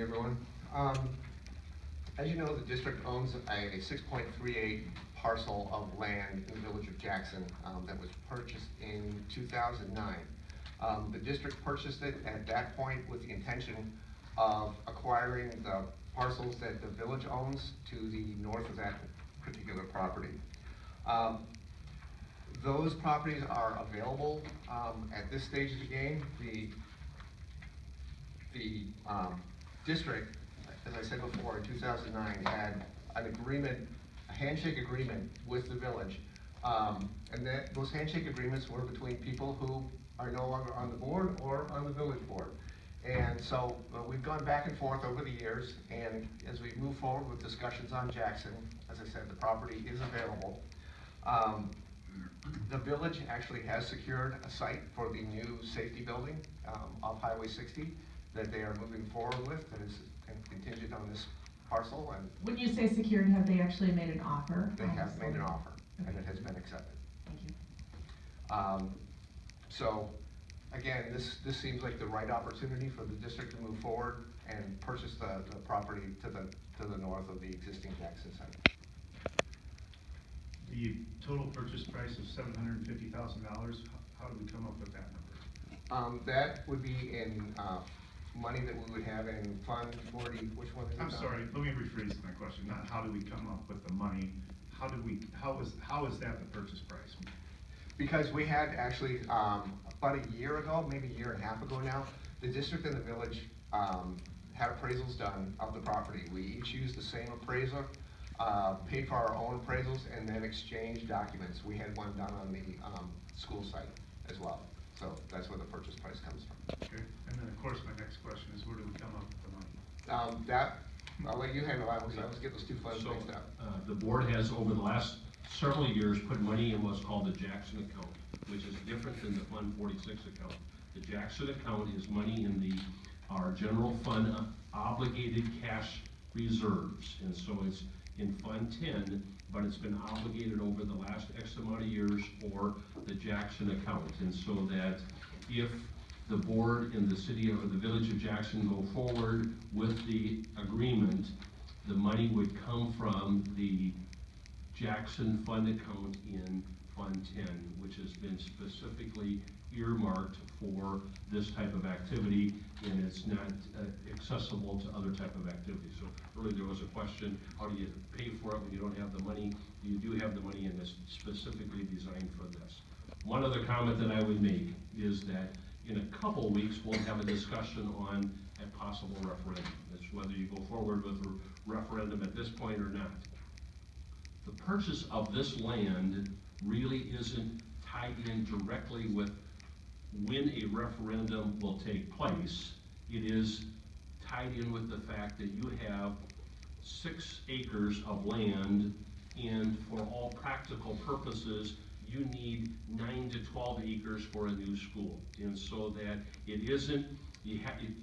everyone. As you know, the district owns a 6.38 parcel of land in the village of Jackson that was purchased in 2009. The district purchased it at that point with the intention of acquiring the parcels that the village owns to the north of that particular property. Those properties are available at this stage of the game. The district, as I said before, in 2009 had an agreement, a handshake agreement with the village. And those handshake agreements were between people who are no longer on the board or on the village board. And so we've gone back and forth over the years, and as we move forward with discussions on Jackson, as I said, the property is available. The village actually has secured a site for the new safety building off Highway 60 that they are moving forward with, that is contingent on this parcel. And when you say secured, have they actually made an offer? They have made an offer, okay, and it has been accepted. Thank you. So again, this seems like the right opportunity for the district to move forward and purchase the property to the north of the existing Jackson site. The total purchase price of $750,000. How do we come up with that number? That would be in money that we would have in Fund 40. Which one is it? I'm sorry. Let me rephrase my question. Not how do we come up with the money. How is that the purchase price? Because we had actually about a year ago, maybe a year and a half ago now, the district and the village had appraisals done of the property. We each used the same appraiser, paid for our own appraisals, and then exchanged documents. We had one done on the school site as well. So that's where the purchase price comes from. Okay. And then of course my next question is, where do we come up with the money? That, I'll let you handle that one, because I always get those two funds mixed up. The board has over the last several years put money in what's called the Jackson account, which is different than the Fund 46 account. The Jackson account is money in our general fund obligated cash reserves, and so it's in Fund 10, but it's been obligated over the last X amount of years for the Jackson account. And so that if the board in the city of the village of Jackson go forward with the agreement, the money would come from the Jackson fund account in Fund 10, which has been specifically earmarked for this type of activity, and it's not accessible to other type of activities. So earlier there was a question, how do you pay for it when you don't have the money? You do have the money, and it's specifically designed for this. One other comment that I would make is that in a couple weeks we'll have a discussion on a possible referendum. It's whether you go forward with a referendum at this point or not. The purchase of this land really isn't tied in directly with when a referendum will take place. It is tied in with the fact that you have 6 acres of land, and for all practical purposes, you need 9 to 12 acres for a new school. And so that it isn't,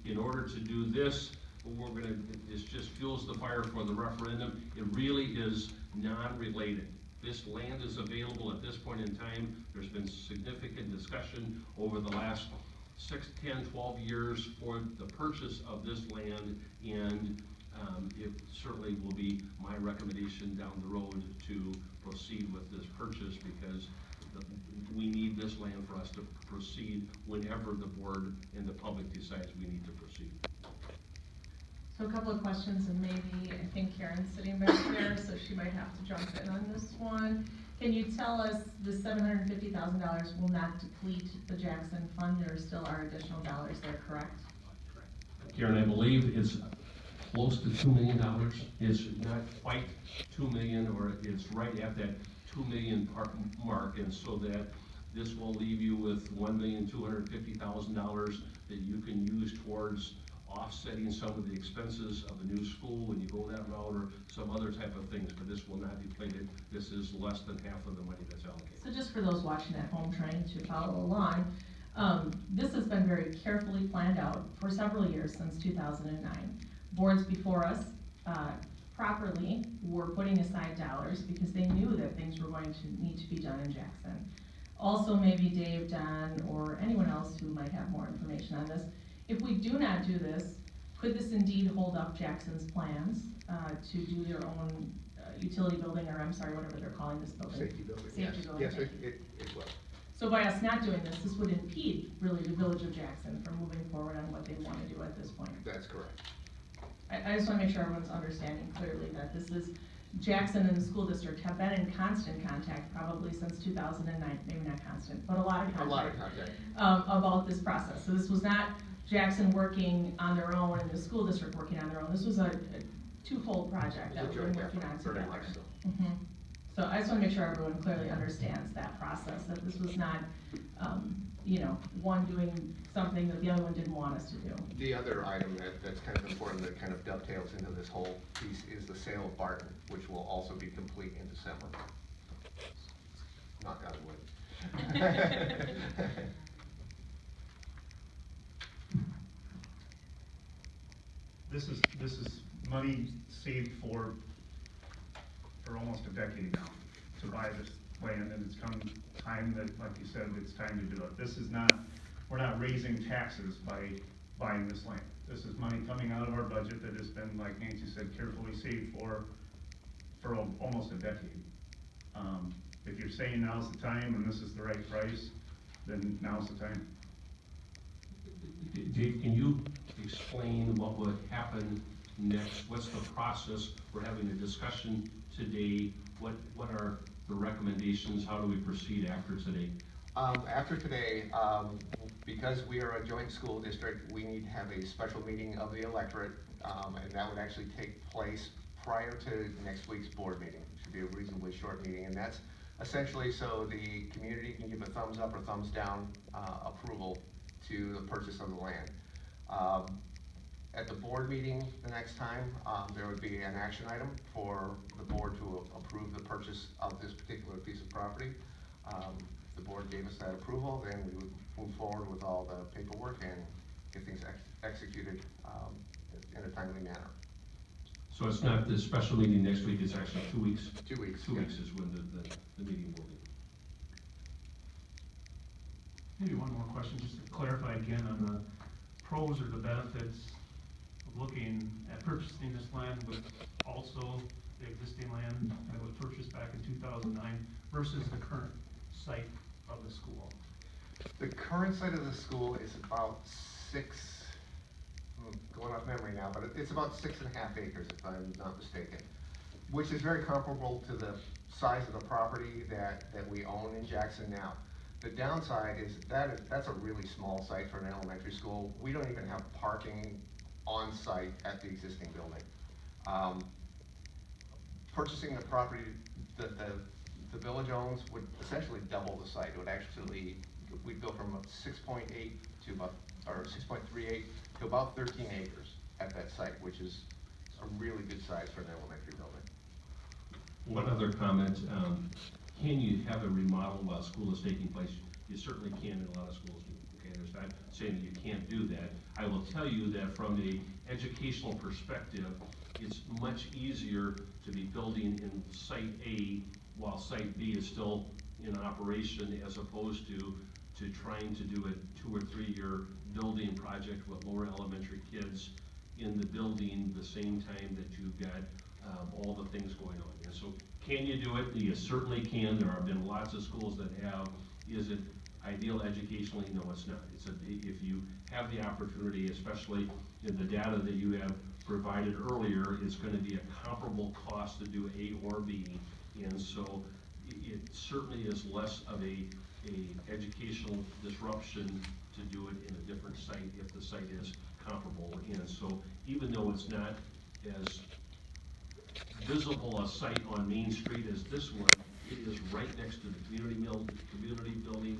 in order to do this, this just fuels the fire for the referendum. It really is non-related. This land is available at this point in time. There's been significant discussion over the last 6, 10, 12 years for the purchase of this land, and it certainly will be my recommendation down the road to proceed with this purchase, because we need this land for us to proceed whenever the board and the public decides we need to proceed. So a couple of questions, and maybe I think Karen's sitting back there, so she might have to jump in on this one. Can you tell us the $750,000 will not deplete the Jackson fund? There still are additional dollars there, correct? Karen, I believe it's close to $2 million. It's not quite $2 million, or it's right at that $2 million mark, and so that this will leave you with $1,250,000 that you can use towards offsetting some of the expenses of the new school when you go that route, or some other type of things, but this will not be plated. This is less than half of the money that's allocated. So just for those watching at home trying to follow along, this has been very carefully planned out for several years, since 2009. Boards before us properly were putting aside dollars because they knew that things were going to need to be done in Jackson. Also, maybe Dave, Don, or anyone else who might have more information on this, if we do not do this, Could this indeed hold up Jackson's plans to do their own utility building, or I'm sorry, whatever they're calling this building? Safety building, Safety yes. building, Yes, thank you. it will. So by us not doing this, this would impede really the village of Jackson from moving forward on what they want to do at this point. That's correct. I just want to make sure everyone's understanding clearly that this is, Jackson and the school district have been in constant contact probably since 2009, maybe not constant, but a lot of contact. A lot of contact. About this process. So this was not Jackson working on their own and the school district working on their own. This was a twofold project that It's a we've been joint working on effort, very together. much so. Mhm. So I just want to make sure everyone clearly understands that process, that this was not, you know, one doing something that the other one didn't want us to do. The other item that's kind of important that kind of dovetails into this whole piece is the sale of Barton, which will also be complete in December. Knock on wood. This is money saved for almost a decade now to buy this land, and it's come time that, like you said, it's time to do it. This is not, we're not raising taxes by buying this land. This is money coming out of our budget that has been, like Nancy said, carefully saved for almost a decade. If you're saying now's the time and this is the right price, then now's the time. Dave, can you explain what would happen next? What's the process? We're having a discussion today. What are the recommendations? How do we proceed after today? After today, because we are a joint school district, we need to have a special meeting of the electorate, and that would actually take place prior to next week's board meeting. It should be a reasonably short meeting, and that's essentially so the community can give a thumbs up or thumbs down approval to the purchase of the land. At the board meeting the next time, there would be an action item for the board to approve the purchase of this particular piece of property. If the board gave us that approval, then we would move forward with all the paperwork and get things executed in a timely manner. So it's not the special meeting next week, it's actually 2 weeks? 2 weeks. 2 yeah. weeks is when the meeting will be. Maybe one more question, just to clarify again on the pros or the benefits of looking at purchasing this land with also the existing land that was purchased back in 2009 versus the current site of the school. The current site of the school is about going off memory now, but it's about 6.5 acres, if I'm not mistaken, which is very comparable to the size of the property that we own in Jackson now. The downside is that's a really small site for an elementary school. We don't even have parking on site at the existing building. Purchasing the property that the village owns would essentially double the site. It would actually, we'd go from 6.8 to about, or 6.38 to about 13 acres at that site, which is a really good size for an elementary building. One other comment, can you have a remodel while school is taking place? You certainly can in a lot of schools, okay? There's not saying that you can't do that. I will tell you that from an educational perspective, it's much easier to be building in site A while site B is still in operation, as opposed to trying to do a 2 or 3 year building project with lower elementary kids in the building the same time that you've got all the things going on. And so, can you do it? You certainly can. There have been lots of schools that have. Is it ideal educationally? No, it's not. If you have the opportunity, especially in the data that you have provided earlier, it's going to be a comparable cost to do A or B, and so it certainly is less of a educational disruption to do it in a different site if the site is comparable. And so, even though it's not as visible a site on Main Street as this one, it is right next to the community building.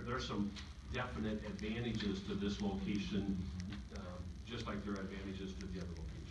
There's some definite advantages to this location, just like there are advantages to the other location.